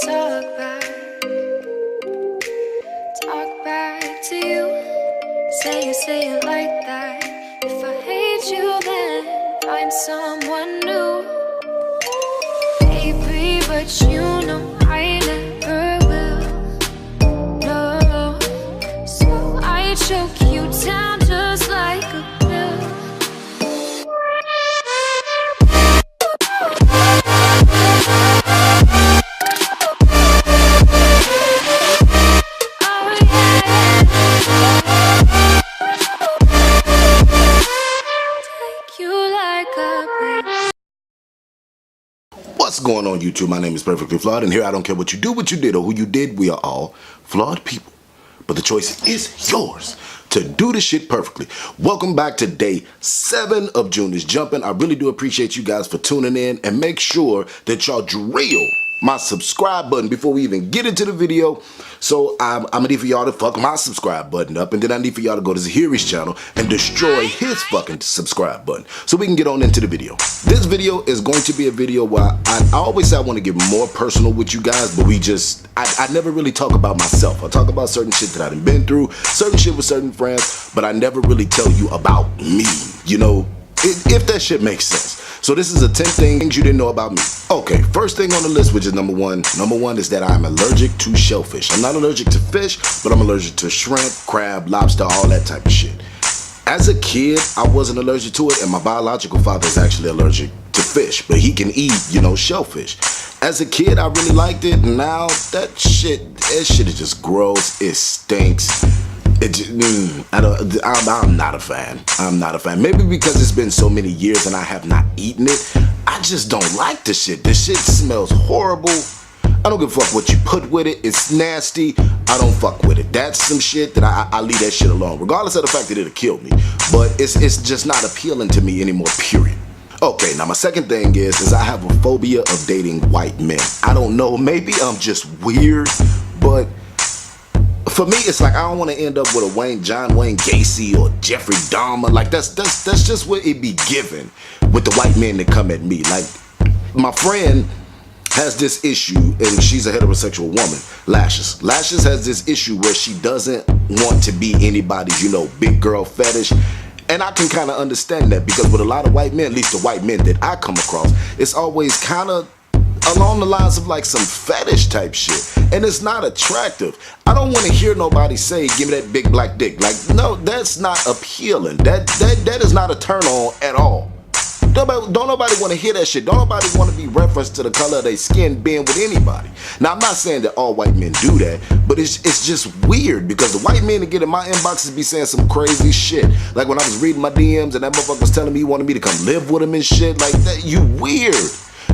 talk back to you. Say it like that. If I hate you, then find someone new. Baby, but you know I never will. No, so I choke you down just like a pill. What's going on, YouTube? My name is Perfectly Flawed, and here I don't care what you do, what you did, or who you did. We are all flawed people. But the choice is yours to do this shit perfectly. Welcome back to day 7 of June is Jumping. I really do appreciate you guys for tuning in, and make sure that y'all drill my subscribe button before we even get into the video. So I'm gonna need for y'all to fuck my subscribe button up, and then I need for y'all to go to Xhahiry's channel and destroy his fucking subscribe button so we can get on into the video. This video is going to be a video where I always say I want to get more personal with you guys, but I never really talk about myself. I talk about certain shit that I've been through, certain shit with certain friends, but I never really tell you about me, you know, if that shit makes sense. So this is a 10 things you didn't know about me. Okay, first thing on the list, which is number one. Number one is that I'm allergic to shellfish. I'm not allergic to fish, but I'm allergic to shrimp, crab, lobster, all that type of shit. As a kid, I wasn't allergic to it, and my biological father is actually allergic to fish, but he can eat, you know, shellfish. As a kid, I really liked it. Now, that shit is just gross. It stinks. I'm not a fan. I'm not a fan. Maybe because it's been so many years and I have not eaten it. I just don't like the shit. This shit smells horrible. I don't give a fuck what you put with it. It's nasty. I don't fuck with it. That's some shit that I leave that shit alone, regardless of the fact that it'll kill me. But it's just not appealing to me anymore, period. Okay, now my second thing is I have a phobia of dating white men. I don't know, maybe I'm just weird, but for me, it's like I don't want to end up with a John Wayne Gacy or Jeffrey Dahmer. Like that's just what it be given with the white men that come at me. Like my friend has this issue, and she's a heterosexual woman. Lashes has this issue where she doesn't want to be anybody's, you know, big girl fetish. And I can kind of understand that, because with a lot of white men, at least the white men that I come across, it's always kind of along the lines of like some fetish type shit, and it's not attractive. I don't want to hear nobody say, give me that big black dick. Like, no, that's not appealing. That is not a turn on at all. Don't nobody want to hear that shit. Don't nobody want to be referenced to the color of their skin being with anybody. Now, I'm not saying that all white men do that, but it's just weird, because the white men that get in my inboxes be saying some crazy shit. Like when I was reading my DMs and that motherfucker was telling me he wanted me to come live with him and shit like that. You weird.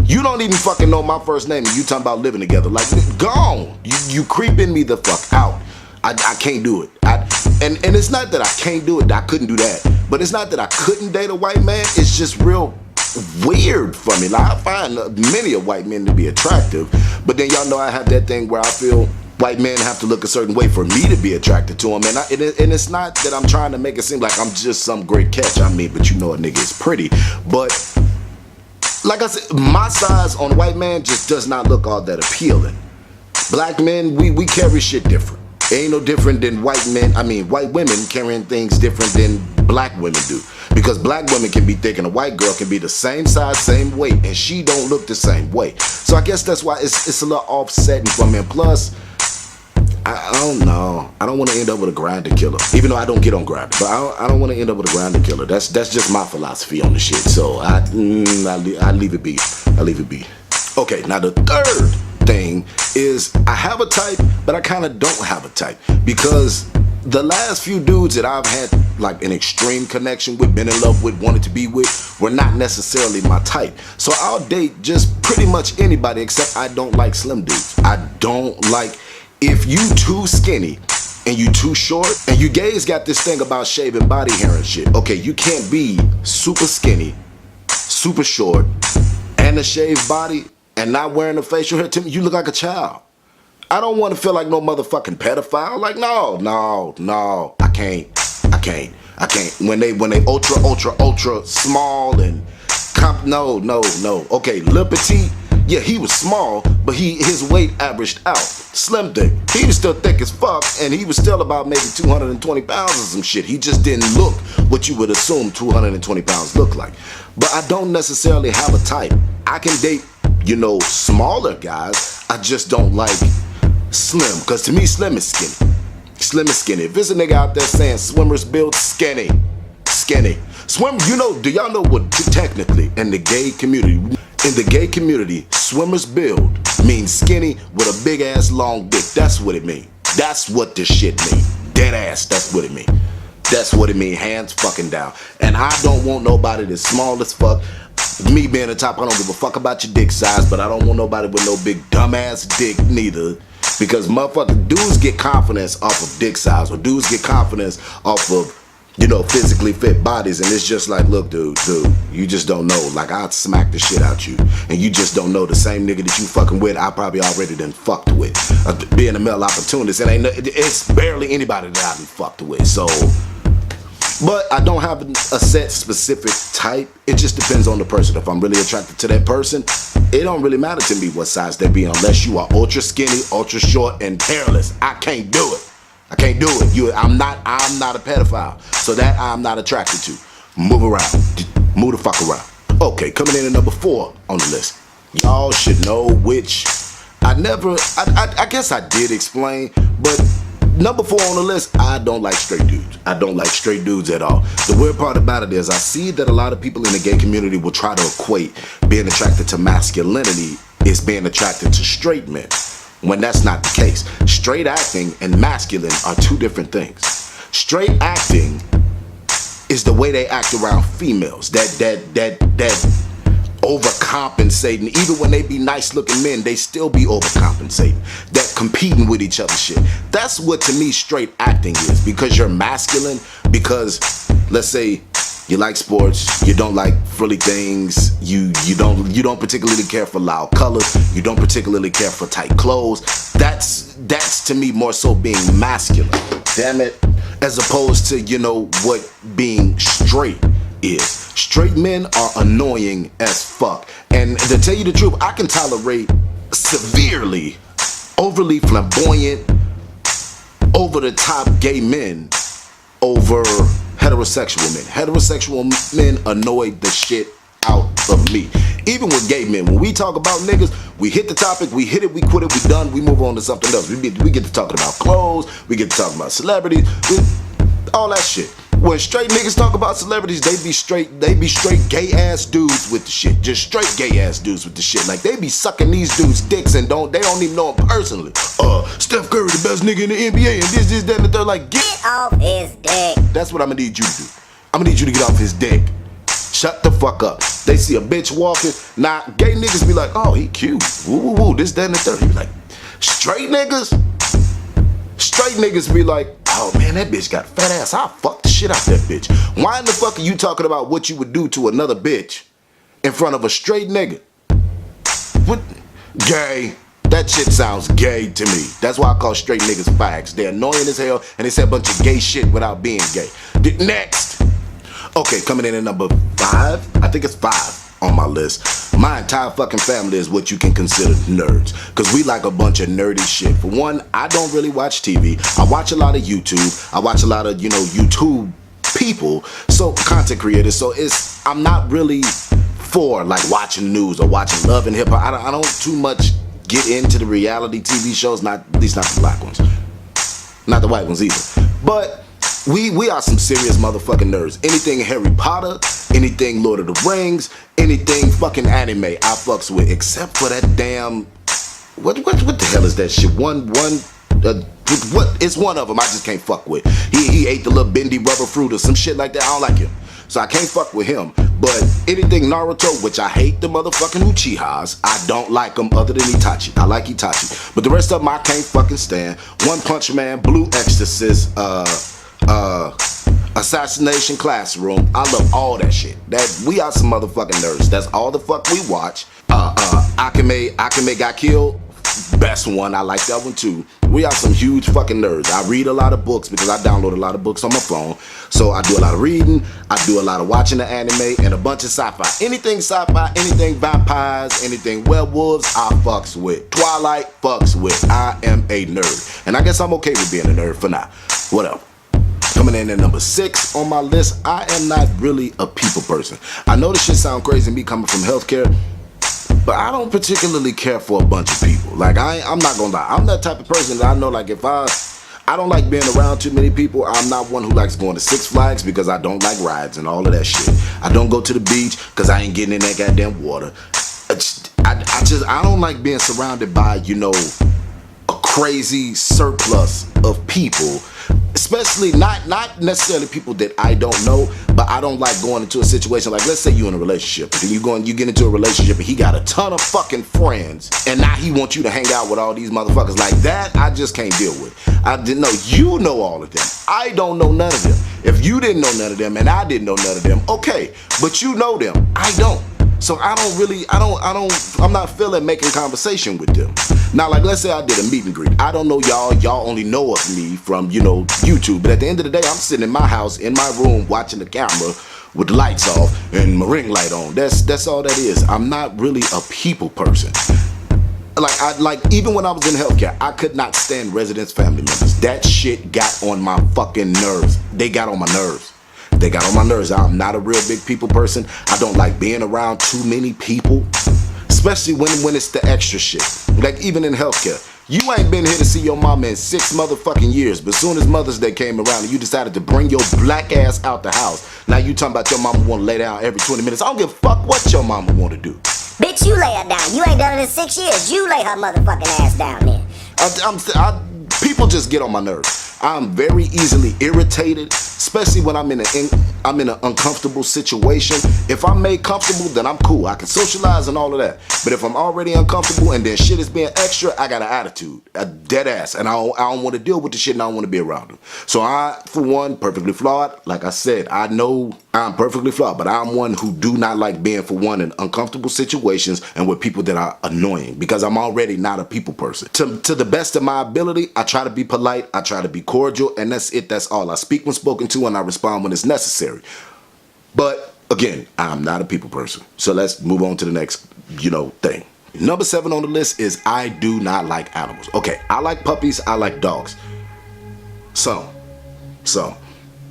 You don't even fucking know my first name and you talking about living together. Like, gone. You creeping me the fuck out. I can't do it. And it's not that I can't do it, I couldn't do that. But it's not that I couldn't date a white man. It's just real weird for me. Like, I find many of white men to be attractive, but then y'all know I have that thing where I feel white men have to look a certain way for me to be attracted to them. And it's not that I'm trying to make it seem like I'm just some great catch. I mean, but you know a nigga is pretty. But like I said, my size on a white man just does not look all that appealing. Black men, we carry shit different. It ain't no different than white women carrying things different than black women do. Because black women can be thick and a white girl can be the same size, same weight, and she don't look the same way. So I guess that's why it's a little offsetting for me. And plus, I don't know. I don't want to end up with a grinder killer, even though I don't get on Grindr. But I don't want to end up with a grinder killer. That's just my philosophy on the shit. So I leave it be. I leave it be. Okay, now the third thing is I have a type, but I kind of don't have a type, because the last few dudes that I've had like an extreme connection with, been in love with, wanted to be with, were not necessarily my type. So I'll date just pretty much anybody, except I don't like slim dudes. I don't like, if you too skinny and you too short, and you gays got this thing about shaving body hair and shit. Okay, you can't be super skinny, super short, and a shaved body, and not wearing a facial hair. To me, you look like a child. I don't want to feel like no motherfucking pedophile. Like, no, I can't. When they ultra small and no. Okay, little petite, Yeah, he was small, but his weight averaged out. Slim thick. He was still thick as fuck, and he was still about maybe 220 pounds or some shit. He just didn't look what you would assume 220 pounds look like. But I don't necessarily have a type. I can date, smaller guys. I just don't like slim, because to me, slim is skinny. Slim is skinny. If there's a nigga out there saying swimmers build skinny. Swim, do y'all know what technically in the gay community, swimmers build means skinny with a big ass long dick. That's what it mean. That's what this shit mean. Dead ass, that's what it mean. That's what it mean, hands fucking down. And I don't want nobody that's small as fuck. Me being the top, I don't give a fuck about your dick size, but I don't want nobody with no big dumbass dick neither. Because motherfucking dudes get confidence off of dick size, or dudes get confidence off of, physically fit bodies, and it's just like, look, dude, you just don't know. Like, I'd smack the shit out you, and you just don't know the same nigga that you fucking with, I probably already done fucked with. Being a male opportunist, it's barely anybody that I done fucked with, so. But I don't have a set specific type. It just depends on the person. If I'm really attracted to that person, it don't really matter to me what size they be, unless you are ultra skinny, ultra short, and hairless. I can't do it. I'm not a pedophile, so that I'm not attracted to. Move around. Move the fuck around. Okay, coming in at number 4 on the list. Y'all should know which I guess I did explain, but number 4 on the list, I don't like straight dudes. I don't like straight dudes at all. The weird part about it is I see that a lot of people in the gay community will try to equate being attracted to masculinity is being attracted to straight men, when that's not the case. Straight acting and masculine are two different things. Straight acting is the way they act around females, that overcompensating. Even when they be nice looking men, they still be overcompensating, that competing with each other shit. That's what to me straight acting is, because you're masculine, because let's say you like sports, you don't like frilly things, you don't particularly care for loud colors, you don't particularly care for tight clothes. That's to me more so being masculine, damn it, as opposed to what being straight is. Straight men are annoying as fuck, and to tell you the truth, I can tolerate severely overly flamboyant, over the top gay men over heterosexual men. Heterosexual men annoy the shit out of me. Even with gay men, when we talk about niggas, we hit the topic, we hit it, we quit it, we done, we move on to something else. We get to talking about clothes, we get to talking about celebrities, all that shit. When straight niggas talk about celebrities, they be straight gay ass dudes with the shit. Just straight gay ass dudes with the shit. Like, they be sucking these dudes' dicks and they don't even know them personally. Steph Curry, the best nigga in the NBA, and this, that, and they're like, get off his dick. That's what I'm gonna need you to do. I'm gonna need you to get off his dick. Shut the fuck up. They see a bitch walking. Nah, gay niggas be like, oh, he cute. Woo, woo, woo, this, that, and the third. He be like, straight niggas be like, oh man, that bitch got a fat ass. I'll fuck the shit out that bitch. Why in the fuck are you talking about what you would do to another bitch in front of a straight nigga? What? Gay. That shit sounds gay to me. That's why I call straight niggas fags. They're annoying as hell, and they say a bunch of gay shit without being gay. Next. Okay, coming in at number 5. I think it's 5 on my list. My entire fucking family is what you can consider nerds, because we like a bunch of nerdy shit. For one, I don't really watch TV. I watch a lot of YouTube. I watch a lot of, YouTube people, so content creators. So I'm not really for like watching the news or watching Love and Hip Hop. I don't too much get into the reality TV shows, at least not the black ones, not the white ones either. But we are some serious motherfucking nerds. Anything Harry Potter, anything Lord of the Rings, anything fucking anime, I fucks with, except for that damn what the hell is that shit? It's one of them I just can't fuck with. He ate the little bendy rubber fruit or some shit like that. I don't like him, so I can't fuck with him. But anything Naruto, which I hate the motherfucking Uchihas, I don't like them other than Itachi. I like Itachi, but the rest of them I can't fucking stand. One Punch Man, Blue Exorcist, Assassination Classroom. I love all that shit. We are some motherfucking nerds. That's all the fuck we watch. Akame got killed. That's one, I like that one too. We are some huge fucking nerds. I read a lot of books because I download a lot of books on my phone. So I do a lot of reading, I do a lot of watching the anime, and a bunch of sci-fi. Anything sci-fi, anything vampires, anything werewolves, I fucks with. Twilight, fucks with. I am a nerd. And I guess I'm okay with being a nerd for now. Whatever. Coming in at number 6 on my list, I am not really a people person. I know this shit sound crazy, me coming from healthcare, but I don't particularly care for a bunch of people. Like, I'm not gonna lie. I'm that type of person that I know, like, if I don't like being around too many people. I'm not one who likes going to Six Flags because I don't like rides and all of that shit. I don't go to the beach because I ain't getting in that goddamn water. I don't like being surrounded by, you know, a crazy surplus of people. Especially not necessarily people that I don't know, but I don't like going into a situation like, let's say you're in a relationship and you get into a relationship and he got a ton of fucking friends and now he wants you to hang out with all these motherfuckers. Like that, I just can't deal with. I didn't know. You know all of them. I don't know none of them. If you didn't know none of them and I didn't know none of them, okay, but you know them. I don't. So I'm not feeling making conversation with them. Now, like, let's say I did a meet and greet. I don't know y'all only know of me from, you know, YouTube. But at the end of the day, I'm sitting in my house, in my room, watching the camera with the lights off and my ring light on. That's all that is. I'm not really a people person. Like even when I was in healthcare, I could not stand residents' family members. That shit got on my fucking nerves. They got on my nerves. They got on my nerves. I'm not a real big people person. I don't like being around too many people, especially when it's the extra shit. Like even in healthcare, you ain't been here to see your mama in 6 motherfucking years, but soon as Mother's Day came around and you decided to bring your black ass out the house, now you talking about your mama want to lay down every 20 minutes. I don't give a fuck what your mama want to do. Bitch, you lay her down. You ain't done it in 6 years. You lay her motherfucking ass down there. People just get on my nerves. I'm very easily irritated, especially when I'm in an uncomfortable situation. If I'm made comfortable, then I'm cool. I can socialize and all of that. But if I'm already uncomfortable and then shit is being extra, I got an attitude, a dead ass, and I don't want to deal with the shit and I don't want to be around them. So I, for one, perfectly flawed. Like I said, I know I'm perfectly flawed, but I'm one who do not like being, for one, in uncomfortable situations and with people that are annoying because I'm already not a people person. To the best of my ability, I try to be polite, I try to be cordial, and that's it, that's all. I speak when spoken to and I respond when it's necessary. But again, I'm not a people person. So let's move on to the next, you know, thing. Number 7 on the list is I do not like animals. Okay, I like puppies, I like dogs. Some.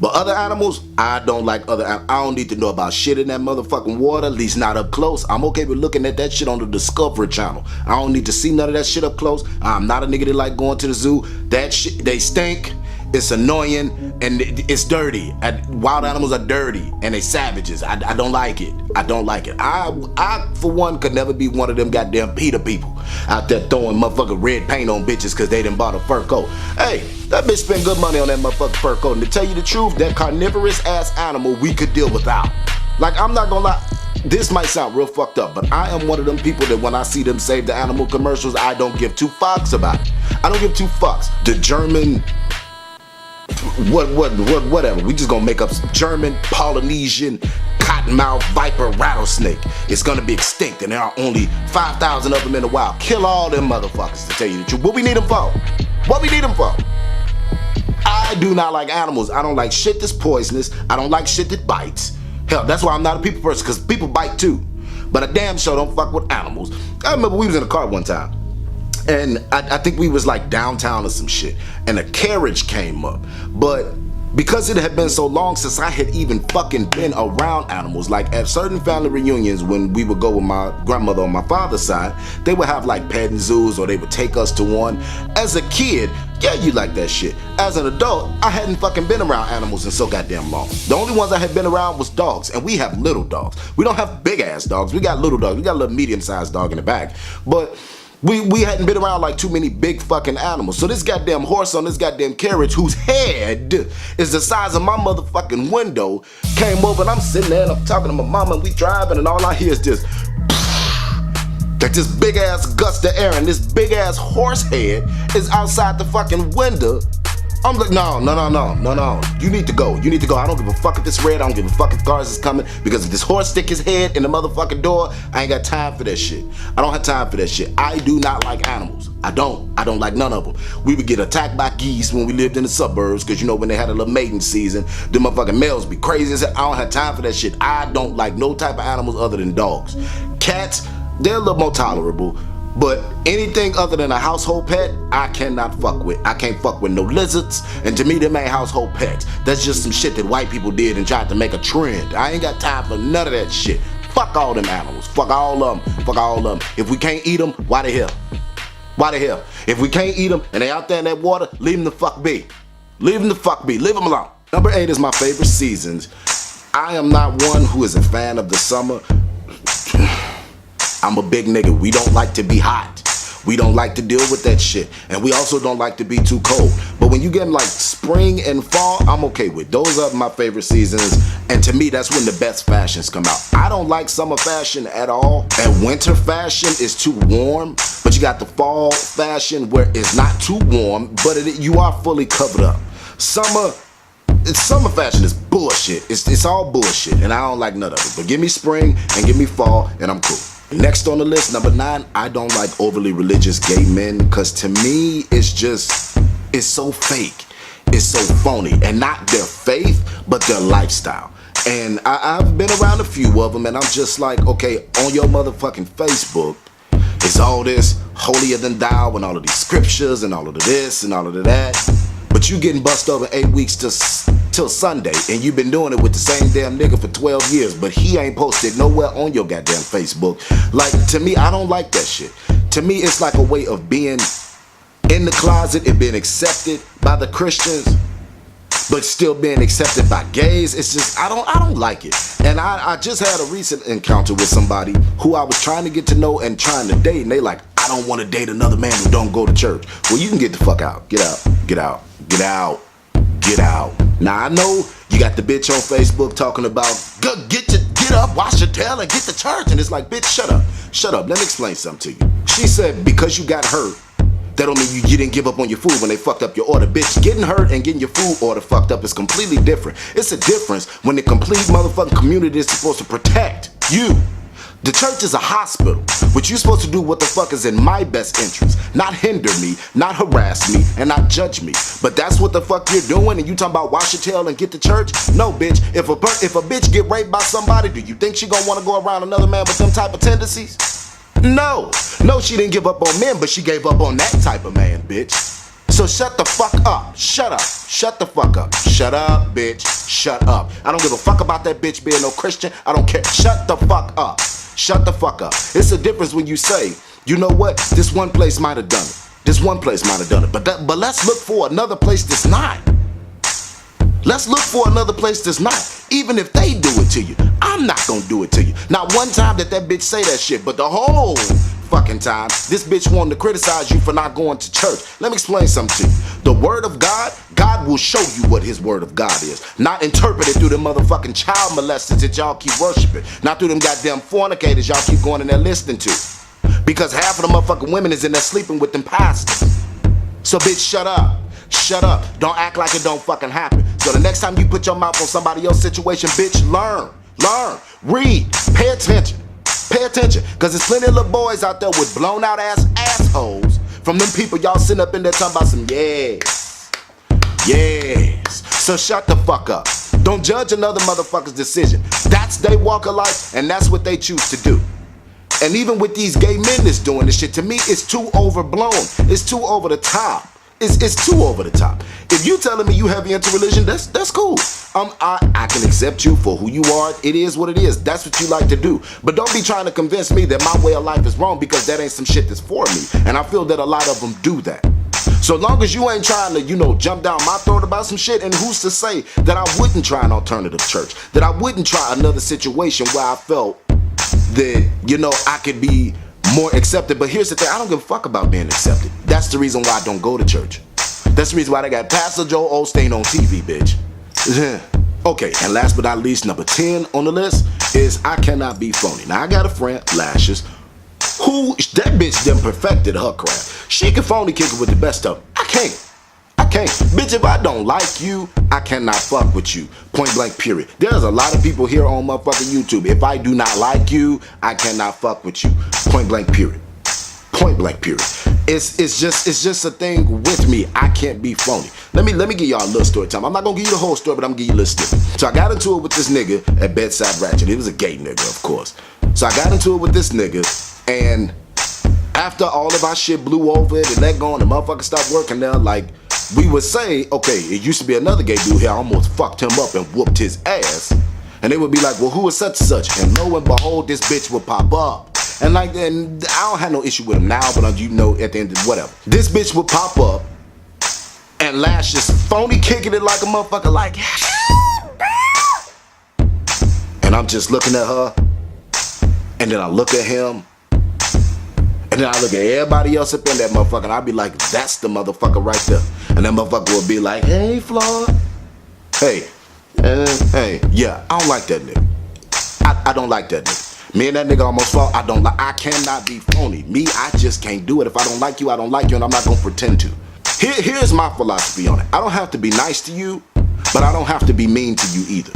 But other animals, I don't like other animals. I don't need to know about shit in that motherfucking water, at least not up close. I'm okay with looking at that shit on the Discovery Channel. I don't need to see none of that shit up close. I'm not a nigga that like going to the zoo. That shit, they stink. It's annoying and it's dirty. Wild animals are dirty and they savages. I don't like it. I don't like it. I for one could never be one of them goddamn PETA people out there throwing motherfucking red paint on bitches because they done bought a fur coat. Hey, that bitch spent good money on that motherfucking fur coat. And to tell you the truth, that carnivorous ass animal we could deal without. Like, I'm not gonna lie. This might sound real fucked up, but I am one of them people that when I see them save the animal commercials, I don't give 2 fucks about it. I don't give 2 fucks. The German whatever. We just gonna make up some German, Polynesian, cottonmouth, viper, rattlesnake. It's gonna be extinct and there are only 5,000 of them in the wild. Kill all them motherfuckers, to tell you the truth. What we need them for? What we need them for? I do not like animals. I don't like shit that's poisonous. I don't like shit that bites. Hell, that's why I'm not a people person, because people bite too. But I damn sure don't fuck with animals. I remember we was in a car one time. And I think we was like downtown or some shit, and a carriage came up. But because it had been so long since I had even fucking been around animals, like at certain family reunions when we would go with my grandmother on my father's side, they would have like petting zoos or they would take us to one. As a kid, yeah, you like that shit. As an adult, I hadn't fucking been around animals in so goddamn long. The only ones I had been around was dogs, and we have little dogs. We don't have big ass dogs. We got little dogs. We got a little medium sized dog in the back. But we hadn't been around like too many big fucking animals. So this goddamn horse on this goddamn carriage, whose head is the size of my motherfucking window, came over and I'm sitting there and I'm talking to my mama and we driving and all I hear is just like this big ass gust of air and this big ass horse head is outside the fucking window I'm like, no. You need to go. I don't give a fuck if it's red. I don't give a fuck if cars is coming. Because if this horse stick his head in the motherfucking door, I ain't got time for that shit. I don't have time for that shit. I do not like animals. I don't like none of them. We would get attacked by geese when we lived in the suburbs, because you know when they had a little mating season, the motherfucking males be crazy as hell. I don't have time for that shit. I don't like no type of animals other than dogs. Cats, they're a little more tolerable. But anything other than a household pet, I cannot fuck with. I can't fuck with no lizards, and to me, them ain't household pets. That's just some shit that white people did and tried to make a trend. I ain't got time for none of that shit. Fuck all them animals. Fuck all of them. If we can't eat them, why the hell? If we can't eat them and they out there in that water, leave them the fuck be. Leave them alone. Number 8 is my favorite seasons. I am not one who is a fan of the summer. I'm a big nigga. We don't like to be hot. We don't like to deal with that shit. And we also don't like to be too cold. But when you get like spring and fall, I'm okay with. Those are my favorite seasons. And to me, that's when the best fashions come out. I don't like summer fashion at all. And winter fashion is too warm. But you got the fall fashion where it's not too warm, but you are fully covered up. Summer fashion is bullshit. It's all bullshit. And I don't like none of it. But give me spring and give me fall and I'm cool. Next on the list, number 9, I don't like overly religious gay men, because to me, it's so fake. It's so phony. And not their faith, but their lifestyle. And I've been around a few of them, and I'm just like, okay, on your motherfucking Facebook, it's all this holier than thou and all of these scriptures and all of this and all of that. But you getting bust over 8 weeks till Sunday, and you've been doing it with the same damn nigga for 12 years, but he ain't posted nowhere on your goddamn Facebook. Like, to me, I don't like that shit. To me, it's like a way of being in the closet and being accepted by the Christians, but still being accepted by gays. It's just, I don't like it. And I just had a recent encounter with somebody who I was trying to get to know and trying to date, and they like, I don't want to date another man who don't go to church. Well, you can get the fuck out. Get out. Now, I know you got the bitch on Facebook talking about, get up, wash your tail, and get to church. And it's like, bitch, shut up. Let me explain something to you. She said, because you got hurt, that don't mean you didn't give up on your food when they fucked up your order. Bitch, getting hurt and getting your food order fucked up is completely different. It's a difference when the complete motherfucking community is supposed to protect you. The church is a hospital, but you're supposed to do what the fuck is in my best interest. Not hinder me, not harass me, and not judge me. But that's what the fuck you're doing, and you talking about wash your tail and get to church? No, bitch. If a bitch get raped by somebody, do you think she gonna want to go around another man with them type of tendencies? No, she didn't give up on men, but she gave up on that type of man, bitch. So shut the fuck up. Shut the fuck up. Shut up, bitch. Shut up. I don't give a fuck about that bitch being no Christian. I don't care. Shut the fuck up. Shut the fuck up. It's a difference when you say, you know what, this one place might have done it. But let's look for another place that's not. Even if they do it to you, I'm not gonna do it to you. Not one time that bitch say that shit, but the whole fucking time, this bitch wanted to criticize you for not going to church. Let me explain something to you. The word of God will show you what his word of God is. Not interpreted through the motherfucking child molesters that y'all keep worshiping. Not through them goddamn fornicators y'all keep going in there listening to. Because half of the motherfucking women is in there sleeping with them pastors. So bitch, shut up. Don't act like it don't fucking happen. So the next time you put your mouth on somebody else's situation, bitch, learn, read, pay attention. Cause there's plenty of little boys out there with blown out assholes from them people y'all sitting up in there talking about some yes. So shut the fuck up. Don't judge another motherfucker's decision. That's their walk of life, and that's what they choose to do. And even with these gay men that's doing this shit, to me, it's too overblown. It's too over the top. It's too over the top. If you telling me you heavy into religion, that's cool. I can accept you for who you are. It is what it is. That's what you like to do. But don't be trying to convince me that my way of life is wrong, because that ain't some shit that's for me. And I feel that a lot of them do that. So long as you ain't trying to, jump down my throat about some shit, and who's to say that I wouldn't try an alternative church, that I wouldn't try another situation where I felt that, I could be more accepted. But here's the thing, I don't give a fuck about being accepted. That's the reason why I don't go to church. That's the reason why they got Pastor Joe Osteen on TV, bitch. Okay, and last but not least, number 10 on the list is I cannot be phony. Now, I got a friend, Lashes, who, that bitch done perfected her craft. She can phony kick it with the best of them. I can't. Bitch, if I don't like you, I cannot fuck with you. Point blank, period. There's a lot of people here on motherfucking YouTube. If I do not like you, I cannot fuck with you. Point blank, period. Point blank, period. It's just a thing with me. I can't be phony. Let me give y'all a little story time. I'm not gonna give you the whole story, but I'm gonna give you a little snippet. So I got into it with this nigga at Bedside Ratchet. He was a gay nigga, of course. So I got into it with this nigga, and after all of our shit blew over and let go and the motherfucker stopped working there, like, we would say, okay, it used to be another gay dude here, I almost fucked him up and whooped his ass. And they would be like, well, who is such and such? And lo and behold, this bitch would pop up. And I don't have no issue with him now, but you know, at the end of whatever. This bitch would pop up and Lash just phony kicking it like a motherfucker, like, and I'm just looking at her, and then I look at him, and then I look at everybody else up in that motherfucker, and I'll be like, that's the motherfucker right there. And that motherfucker will be like, hey, Flawed. Hey, yeah, I don't like that nigga. I don't like that nigga. Me and that nigga almost fought. I cannot be phony. Me, I just can't do it. If I don't like you, I don't like you, and I'm not gonna pretend to. Here's my philosophy on it. I don't have to be nice to you, but I don't have to be mean to you either.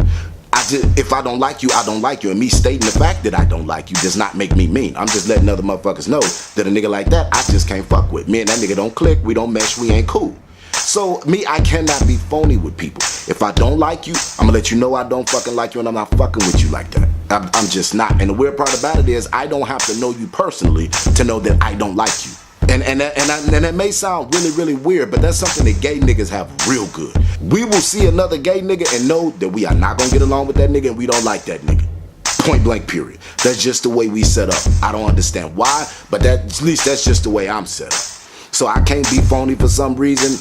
If I don't like you, I don't like you. And me stating the fact that I don't like you does not make me mean. I'm just letting other motherfuckers know that a nigga like that, I just can't fuck with. Me and that nigga don't click, we don't mesh, we ain't cool. So me, I cannot be phony with people. If I don't like you, I'm gonna let you know I don't fucking like you, and I'm not fucking with you like that. I'm just not. And the weird part about it is I don't have to know you personally to know that I don't like you. And that may sound really, really weird, but that's something that gay niggas have real good. We will see another gay nigga and know that we are not gonna get along with that nigga and we don't like that nigga. Point blank, period. That's just the way we set up. I don't understand why, but at least that's just the way I'm set up. So I can't be phony for some reason.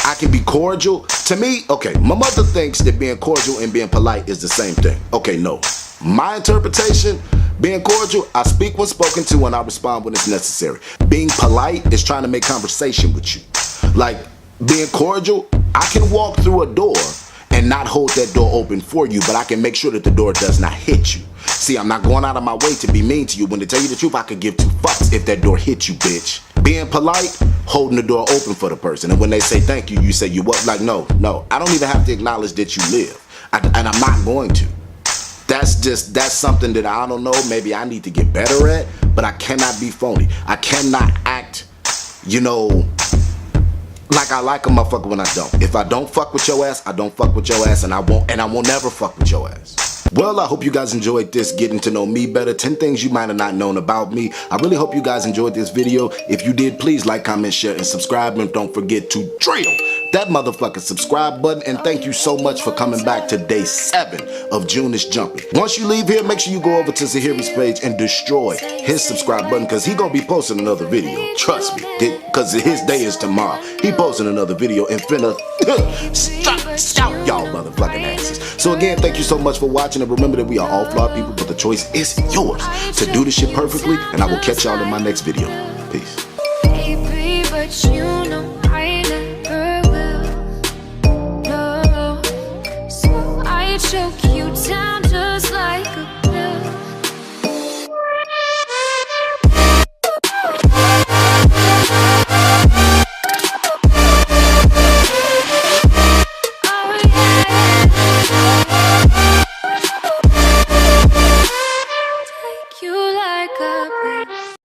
I can be cordial. To me, okay, my mother thinks that being cordial and being polite is the same thing. Okay, no. My interpretation, being cordial, I speak when spoken to and I respond when it's necessary. Being polite is trying to make conversation with you. Like, being cordial, I can walk through a door and not hold that door open for you, but I can make sure that the door does not hit you. See, I'm not going out of my way to be mean to you. When to tell you the truth, I could give two fucks if that door hit you, bitch. Being polite, holding the door open for the person. And when they say thank you, you say you what? Like, no. I don't even have to acknowledge that you live. And I'm not going to. That's something that I don't know, maybe I need to get better at, but I cannot be phony. I cannot act, like I like a motherfucker when I don't. If I don't fuck with your ass, I don't fuck with your ass, and I won't never fuck with your ass. Well, I hope you guys enjoyed this getting to know me better, 10 things you might have not known about me. I really hope you guys enjoyed this video. If you did, please like, comment, share, and subscribe, and don't forget to drill that motherfucking subscribe button. And thank you so much for coming back to day 7 of June is Jumping. Once you leave here, make sure you go over to Xhahiry's page and destroy his subscribe button, because he gonna be posting another video. Trust me, because his day is tomorrow. He posting another video and finna scout y'all motherfucking asses. So again, thank you so much for watching, and remember that we are all flawed people, but the choice is yours to do this shit perfectly, and I will catch y'all in my next video. Peace. Baby, but you know I never will. No, so I choke